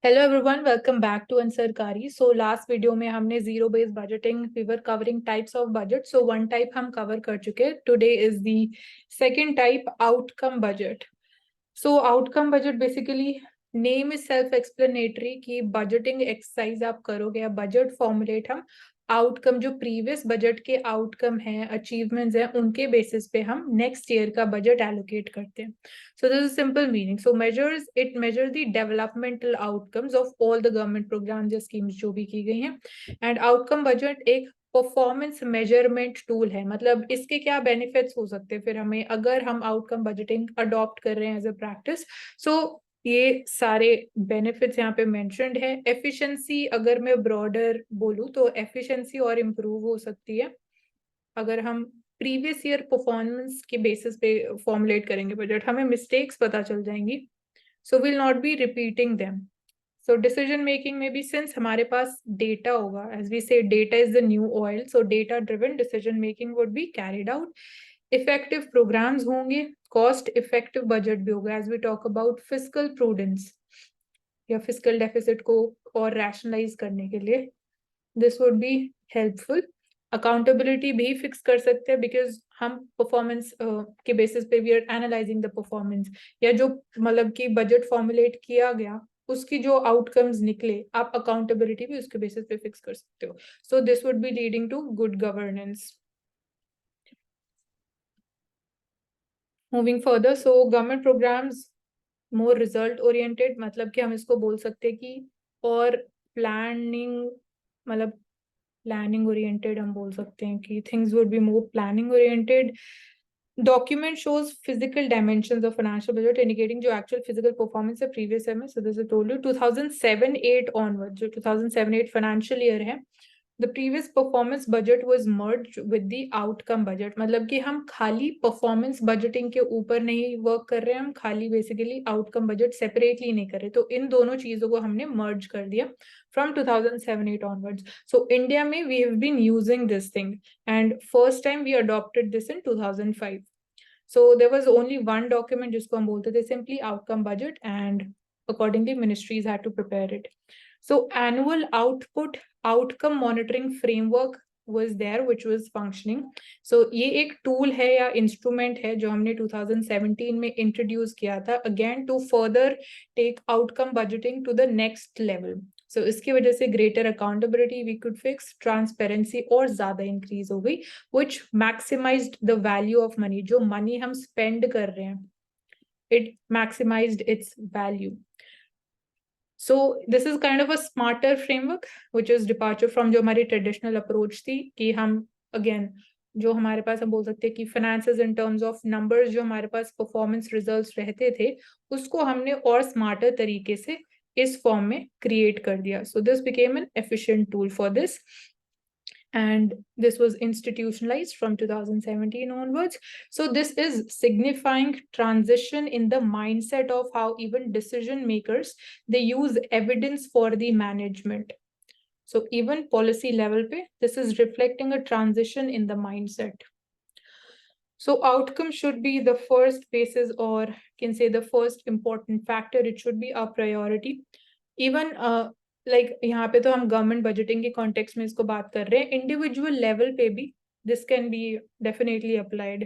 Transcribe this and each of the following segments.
Hello everyone, welcome back to Unsarkari. So last video में हमने zero based budgeting, we were covering types of budget. So one type हम कवर कर चुके हैं। Today is the second type, outcome budget. So outcome budget basically name is self explanatory कि budgeting exercise आप करोगे या बजट फॉर्मुलेट हम आउटकम जो प्रीवियस बजट के आउटकम हैं, अचीवमेंट्स हैं, उनके बेसिस पे हम नेक्स्ट ईयर का बजट एलोकेट करते हैं। So this is simple meaning. So measure the developmental outcomes of all the government programs या schemes जो भी की गई हैं। And outcome budget एक परफॉर्मेंस मेजरमेंट टूल है। मतलब इसके क्या बेनिफिट्स हो सकते हैं फिर हमें, अगर हम आउटकम बजटिंग अडॉप्ट कर रहे हैं एज अ प्रैक्टिस। सो ये सारे बेनिफिट्स यहाँ पे मेंशन्ड है। एफिशिएंसी, अगर मैं ब्रॉडर बोलूँ तो एफिशिएंसी और इम्प्रूव हो सकती है अगर हम प्रीवियस ईयर परफॉर्मेंस के बेसिस पे फॉर्मुलेट करेंगे बजट। हमें मिस्टेक्स पता चल जाएंगी, so will not be repeating them. So decision making में भी, सिंस हमारे पास डेटा होगा, as we say data is the new oil, so data driven decision making would be carried out. Effective programmes होंगे, cost effective budget भी होगा as we talk about fiscal prudence या fiscal deficit को और rationalise करने के लिए this would be helpful. Accountability भी फिक्स कर सकते हैं बिकॉज हम परफॉर्मेंस के बेसिस पे we are analysing the performance, या जो मतलब कि बजट फॉर्मुलेट किया गया उसकी जो आउटकम्स निकले, आप अकाउंटेबिलिटी भी उसके बेसिस पे फिक्स कर सकते हो। So this would be leading to good governance. Moving further, so government programmes more result oriented, मतलब कि हम इसको बोल सकते हैं कि और प्लानिंग, मतलब प्लानिंग ओरिएंटेड हम बोल सकते हैं कि things would be more planning oriented. Document shows physical dimensions of financial budget indicating जो एक्चुअल फिजिकल परफॉर्मेंस है प्रीवियस ईयर में। So this I told you 2007-8 onward, जो 2007-8 फाइनेंशियल ईयर है, the previous performance budget was merged with the outcome budget. मतलब कि हम खाली performance budgeting के ऊपर नहीं वर्क कर रहे हैं, हम खाली बेसिकली आउटकम बजट सेपरेटली नहीं कर रहे, तो इन दोनों चीजों को हमने मर्ज कर दिया फ्रॉम 2007-8 ऑनवर्ड्स। सो इंडिया में we have been using this thing and first time we adopted this in 2005। So there was only one document जिसको हम बोलते थे simply outcome budget, and accordingly ministries had to prepare it. So annual outcome monitoring framework was there which was functioning. So ये एक tool है या instrument है जो हमने 2017 में introduce किया था, again to further take outcome budgeting to the next level. So इसकी वजह से greater accountability we could fix, transparency और ज्यादा increase हो गई, which maximized the value of money. जो money हम spend कर रहे हैं, it maximized its value. So this is kind of a smarter framework, which is departure from जो हमारी traditional approach थी कि हम again जो हमारे पास हम बोल सकते हैं कि finances in terms of numbers जो हमारे पास performance results रहते थे, उसको हमने और smarter तरीके से इस फॉर्म में क्रिएट कर दिया. So this became an efficient tool for this. And this was institutionalized from 2017 onwards. So this is signifying transition in the mindset of how even decision makers, they use evidence for the management. So even policy level pe, this is reflecting a transition in the mindset. So outcome should be the first basis, or can say the first important factor. It should be our priority. Even like यहाँ पे तो हम government budgeting के context में इसको बात कर रहे हैं, इंडिविजुअल लेवल पे भी this can be definitely applied.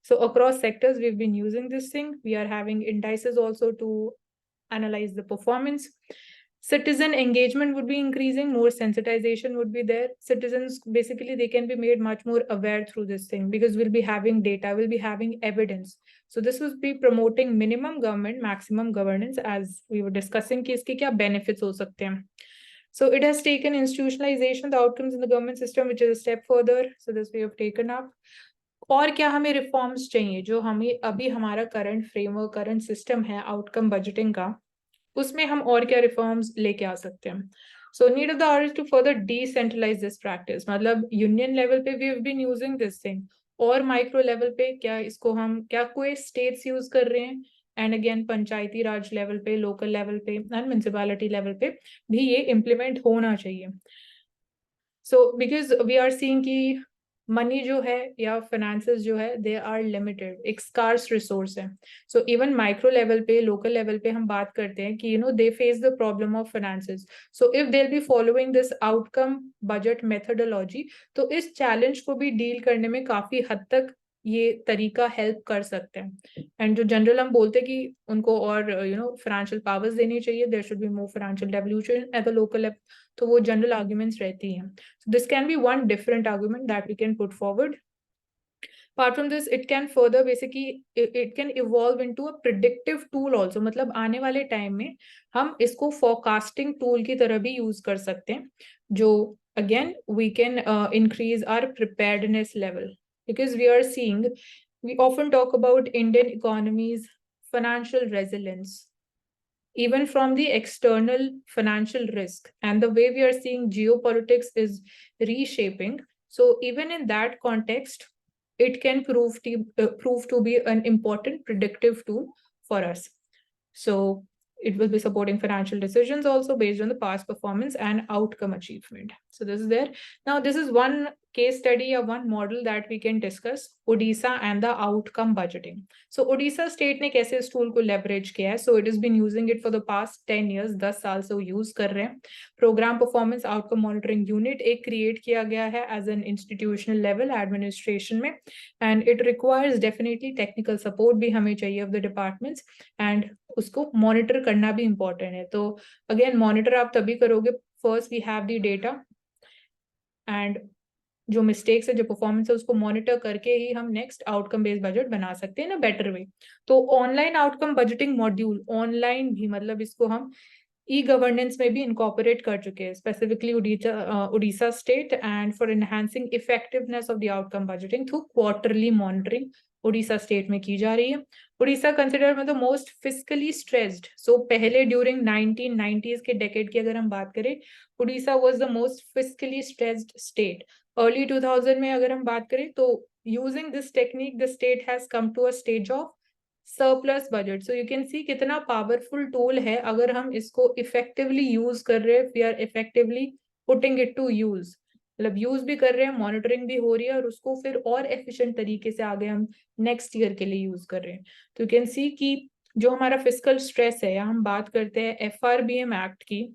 So across sectors we've been using this thing. We are having indices also to analyze the performance. Citizen engagement would be increasing, more sensitization would be there. Citizens basically they can be made much more aware through this thing because we'll be having data, we'll be having evidence. So this will be promoting minimum government, maximum governance, as we were discussing कि इसके क्या benefits हो सकते हैं. So it has taken institutionalization, the outcomes in the government system, which is a step further. So this we have taken up. और क्या हमें reforms चाहिए जो हमें अभी हमारा करंट फ्रेमवर्क, करंट सिस्टम है आउटकम बजटिंग का, उसमें हम और क्या रिफॉर्म्स लेके आ सकते हैं. So need of the hour is to further decentralise this practice. मतलब यूनियन लेवल पे we have been using this thing, और माइक्रो लेवल पे क्या इसको हम क्या कोई स्टेट्स यूज कर रहे हैं, and again Panchayati Raj level पे, लोकल लेवल पे एंड म्युनिसिपैलिटी लेवल पे भी ये इम्प्लीमेंट होना चाहिए. So because we are seeing कि मनी जो है या फाइनेंसेस जो है दे आर लिमिटेड, एक स्कार्स रिसोर्स है. सो इवन माइक्रो लेवल पे, लोकल लेवल पे हम बात करते हैं कि they face the problem of finances. So if they will be following this outcome budget methodology, तो इस चैलेंज को भी डील करने में काफी हद तक ये तरीका हेल्प कर सकते हैं. एंड जो जनरल हम बोलते हैं कि उनको और फाइनेंशियल पावर्स देनी चाहिए, there should be more financial devolution at the local level, तो वो जनरल आर्ग्यूमेंट्स रहती हैं. So this can be one different argument that we can put forward. Apart from this, it can further basically it can evolve into a predictive tool also. मतलब आने वाले time में हम इसको forecasting tool की तरह भी यूज कर सकते हैं, जो again we can increase our preparedness level, because we often talk about Indian economy's financial resilience, even from the external financial risk, and the way we are seeing geopolitics is reshaping. So even in that context, it can prove to be an important predictive tool for us. So it will be supporting financial decisions also based on the past performance and outcome achievement. So this is there. Now this is one case study or one model that we can discuss, Odisha and the outcome budgeting. So Odisha state ने कैसे इस tool को leverage किया है? So it has been using it for the past 10 years, 10 साल से वो use कर रहे हैं. Program Performance Outcome Monitoring Unit एक create किया गया है as an institutional level administration में, and it requires definitely technical support भी हमें चाहिए of the departments, and उसको monitor करना भी important है. तो again monitor आप तभी करोगे, first we have the data, and जो मिस्टेक्स है, जो परफॉर्मेंस है, उसको मॉनिटर करके ही हम नेक्स्ट आउटकम बेस्ड बजट बना सकते हैं ना बेटर वे. तो online outcome budgeting module, online भी मतलब इसको हम ई गवर्नेंस में भी इनकॉर्पोरेट कर चुके हैं, specifically Orissa state, and for enhancing effectiveness of the outcome budgeting through quarterly monitoring Orissa state में की जा रही है. उड़ीसा कंसिडर में द मोस्ट फिस्कली स्ट्रेस्ड. सो पहले ड्यूरिंग 1990s के डेकेड की अगर हम बात करें, Orissa was the most fiscally stressed state. Early 2000 में अगर हम बात करें तो using this technique the state has come to a stage of surplus budget. So you can see कितना पावरफुल टूल है अगर हम इसको इफेक्टिवली यूज कर रहे हैं, we are effectively putting it to use, मतलब यूज भी कर रहे हैं, मॉनिटरिंग भी हो रही है, और उसको फिर और एफिशिएंट तरीके से आगे हम नेक्स्ट ईयर के लिए यूज कर रहे हैं. तो यू कैन सी कि जो हमारा फिस्कल स्ट्रेस है, या हम बात करते हैं एफआरबीएम एक्ट की,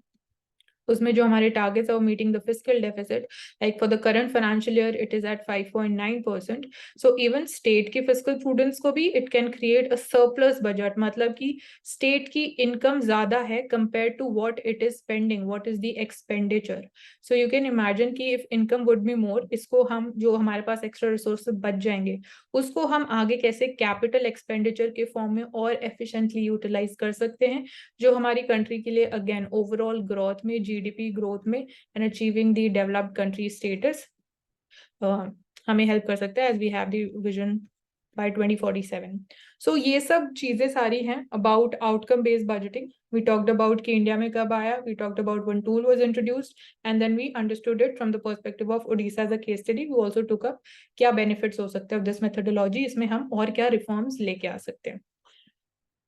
उसमें जो हमारे targets of meeting the fiscal deficit, like for the current financial year it is at 5.9%. So even state की फिस्कल प्रूडेंस को भी it can create a surplus budget, मतलब कि स्टेट की इनकम ज्यादा है compare to what it is spending, what is the expenditure. So you can imagine कि if income would be more, इसको हम जो हमारे पास एक्स्ट्रा रिसोर्सेज बच जाएंगे, उसको हम आगे कैसे कैपिटल एक्सपेंडिचर के फॉर्म में और एफिशिएंटली यूटिलाइज कर सकते हैं, जो हमारी कंट्री के लिए अगेन ओवरऑल ग्रोथ में, जीडीपी ग्रोथ में, and achieving the developed country status हमें हेल्प कर सकता है, as we have the vision by 2047. So ये सब चीजें सारी हैं about outcome based budgeting. We talked about कि इंडिया में कब आया, we talked about when tool was introduced, and then we understood it from the perspective of Odisha as a case study. We also took up क्या benefits हो सकते हैं of this methodology, इसमें हम और क्या reforms लेके आ सकते हैं.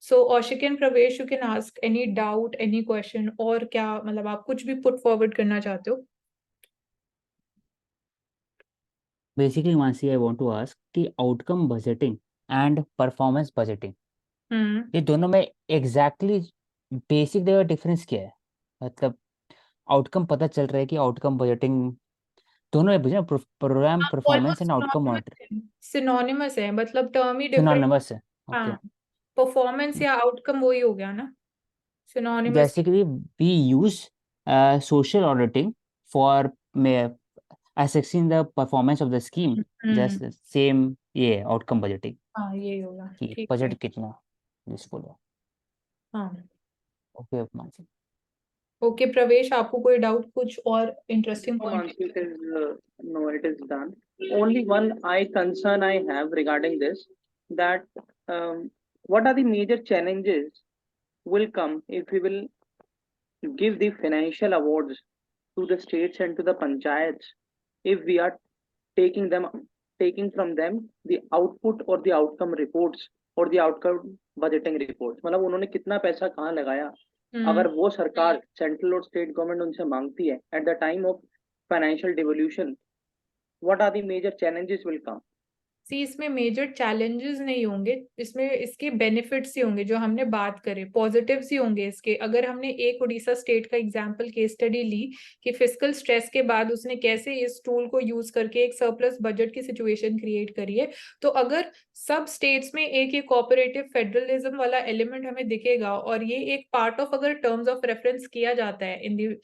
So Ashik and Pravesh, you can ask any doubt, any question, और क्या मतलब आप कुछ भी put forward करना चाहते हो? Basically, Mansi, I want to ask कि outcome budgeting and performance budgeting, ये दोनों में एग्जैक्टली बेसिक डिफरेंस क्या है? मतलब आउटकम पता चल रहा है कि आउटकम बजटिंग दोनों है, बुझे, programme performance and outcome monitoring synonymous है, मतलब टर्म ही डिफरेंट. सिनोनिमस है. ओके. हाँ, परफॉर्मेंस या आउटकम वही हो गया ना, सिनोनिमस. जैसे कि we use social auditing for assessing the performance of the scheme, hmm. Just same ये आउटकम बजटिंग हाँ यही होगा, कि ठीक है. बजट कितना यूजफुल है. हाँ. ओके मानसी. ओके प्रवेश, आपको कोई डाउट, कुछ और interesting No, point? Mansi, no, it is done. Only one concern I have regarding this, that what are the major challenges will come if we will give the financial awards to the states and to the panchayats, if we are taking from them the output or the outcome reports or the outcome budgeting reports. मतलब उन्होंने कितना पैसा कहाँ लगाया, अगर वो सरकार central और स्टेट गवर्नमेंट उनसे मांगती है at the time of financial devolution, what are the major challenges will come? सी इसमें मेजर चैलेंजेस नहीं होंगे, इसमें इसके बेनिफिट्स ही होंगे जो हमने बात करे, पॉजिटिव्स ही होंगे इसके। अगर हमने एक उड़ीसा स्टेट का एग्जांपल केस स्टडी ली कि फिस्कल स्ट्रेस के बाद उसने कैसे इस टूल को यूज करके एक सरप्लस बजट की सिचुएशन क्रिएट करी है, तो अगर सब स्टेट्स में एक कोऑपरेटिव फेडरलिज्म वाला एलिमेंट हमें दिखेगा और ये एक पार्ट ऑफ अगर टर्म्स ऑफ रेफरेंस किया जाता है इन दी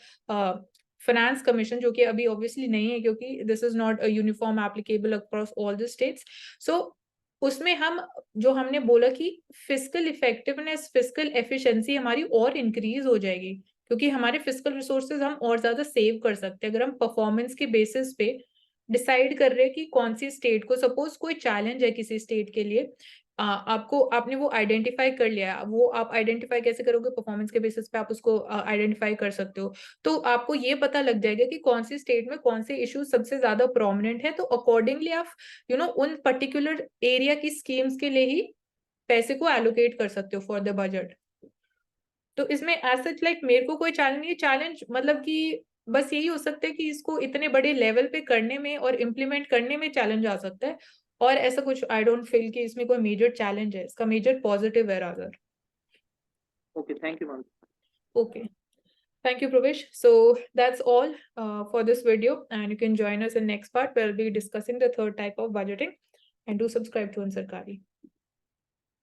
फाइनेंस कमीशन, जो कि अभी ऑब्वियसली नहीं है क्योंकि this is not a uniform applicable across all the states. So उसमें हम जो हमने बोला कि फिस्कल इफेक्टिवनेस, फिस्कल एफिशिएंसी हमारी और इंक्रीज हो जाएगी क्योंकि हमारे फिस्कल रिसोर्सेज हम और ज्यादा सेव कर सकते हैं अगर हम परफॉर्मेंस के बेसिस पे डिसाइड कर रहे हैं कि कौन सी स्टेट को, सपोज कोई चैलेंज है किसी स्टेट के लिए, आपने वो आइडेंटिफाई कर लिया, वो आप आइडेंटिफाई कैसे करोगे, परफॉर्मेंस के बेसिस पे आप उसको आइडेंटिफाई कर सकते हो। तो आपको ये पता लग जाएगा कि कौन सी स्टेट में कौन से इश्यूज सबसे ज्यादा प्रोमिनेंट है, तो अकॉर्डिंगली आप उन पर्टिकुलर एरिया की स्कीम्स के लिए ही पैसे को एलोकेट कर सकते हो फॉर द बजट। तो इसमें एज सच लाइक मेरे को कोई चैलेंज नहीं, चैलेंज मतलब कि बस यही हो सकता है कि इसको इतने बड़े लेवल पे करने में और इम्प्लीमेंट करने में चैलेंज आ सकता है, और ऐसा कुछ आई डोंट फील कि इसमें कोई मेजर चैलेंज है, इसका मेजर पॉजिटिव है rather. Okay, thank you, ma'am. Okay, thank you, Pravesh. So that's all for this video, and you can join us in next part where we'll be discussing the third type of budgeting, and do subscribe to Ansarkari.